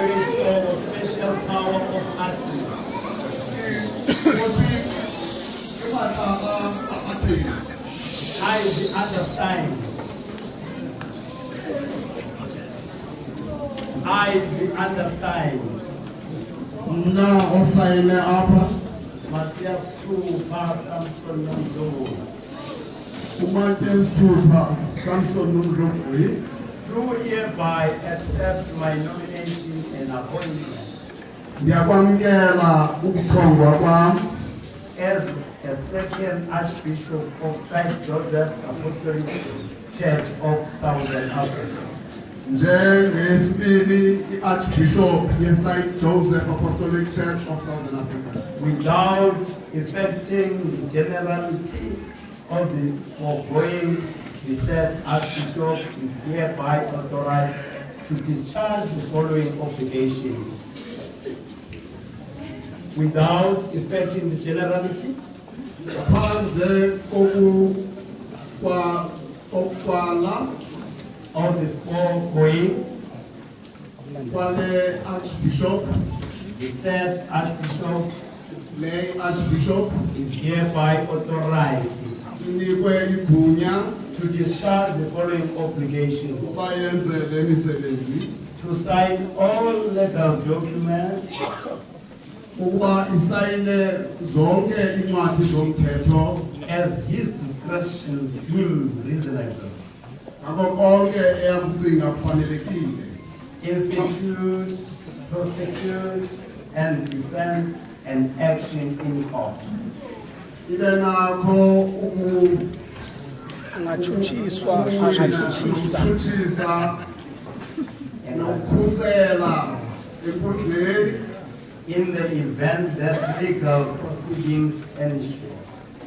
special power of attribute. I understand. I understand. Na osaine apa? Matthias 2 verse Samson Nundomo. Matthew 2 verse Samson Nundomo. Do hereby accept my nomination and appointment Ndiyakwamkela ukuchongwa kwami as a second Archbishop of St. Joseph Apostolic Church of Southern Africa. Njengesibili i-Archbishop ye-St. Joseph Apostolic Church of Southern Africa. Without affecting the generality of the foregoing, the said Archbishop is hereby authorized to discharge the following obligations. Without affecting the generality Ngaphandle kokuqala of the foregoing, kwale Archbishop, the said Archbishop le-Archbishop is hereby authorized inikwe igunya to discharge the following obligations. ukuba yenze le misebenzi, To sign all legal documents ukuba isayine zonke incwadi zomthetho as his discretion deems reasonable. ngakho konke eyakucinga kufanelekile. Institute, prosecute, and defend an action in court. Ibe nakho Angachuchiswa ukuthuthisa nokukhusela enkundleni In the event that legal proceedings ensue.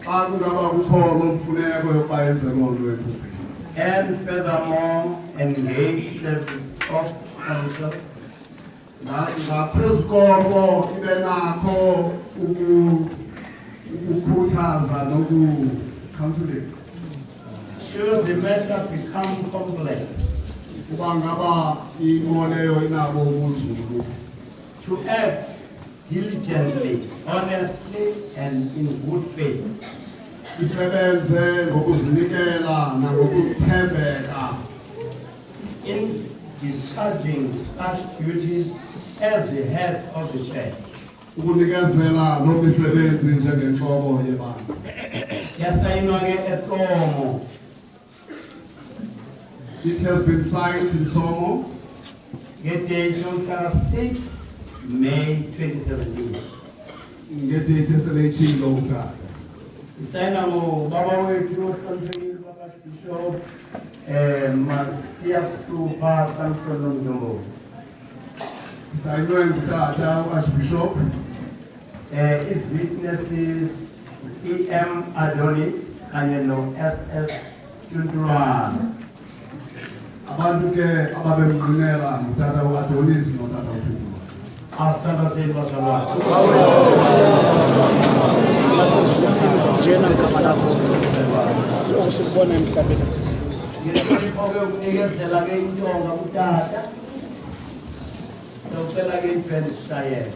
xa kungaba kukhona umfuneko yokuba yenze loo nto enkundleni. And furthermore, engage service of counsel Ngaphezu koko ibe nakho ukukhuthaza nokucounseling. should the matter become complex, Uba ngaba imo leyo inabo ubunzulu. to act diligently, honestly, and in good faith. Isebenze ngokuzinikela nangokuthembeka In discharging such duties as the head of the church. ukunikezela lo misebenzi njengenhloko yebandla. Yasayinwa ke eTsomo It has been signed in Somo ngedate yomhla 6 May 2017. ngedate eseleyitshilo ukutala. Isayina ngobaba wethu ohloniphekile baba Bishop Matthias Tupa Samson Nondombo. Isayinwe ngutata u-Archbishop, His witnesses E.M. Adonis kanye no-S.S. Tuntulwana. abantu ke ababemnqinela ngutata u-Adonis notata uThukuma. Asithandwa sethu bazalwane. njena igama lakho ukusibona emhlabeni. Ngiyakhona ukunikezela ke intonga kutata. Sawucela ke iband sishayele.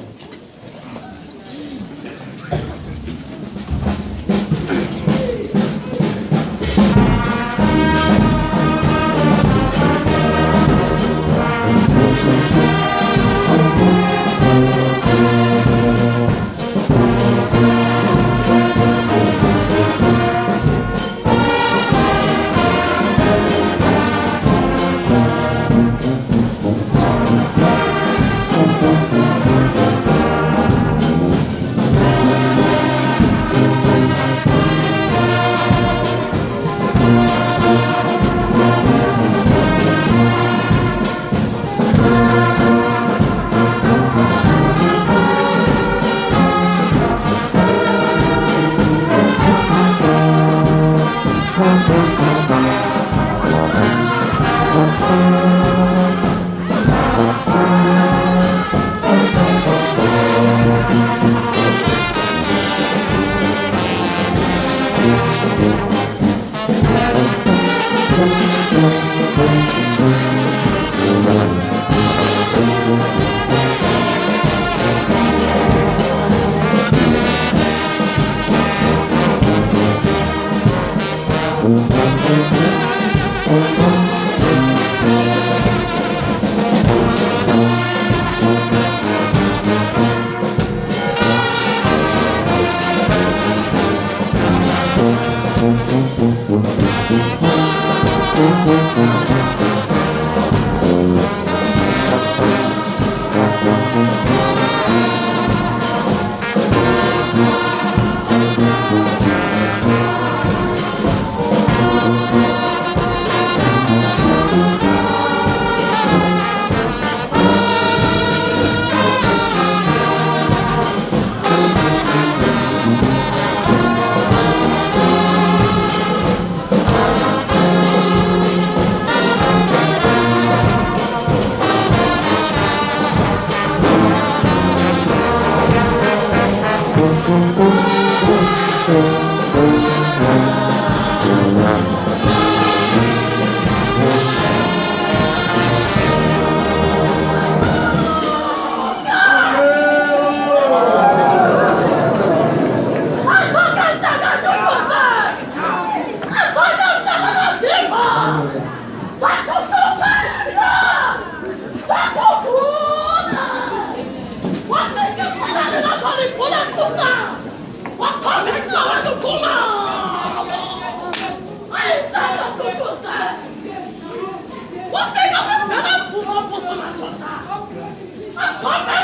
Love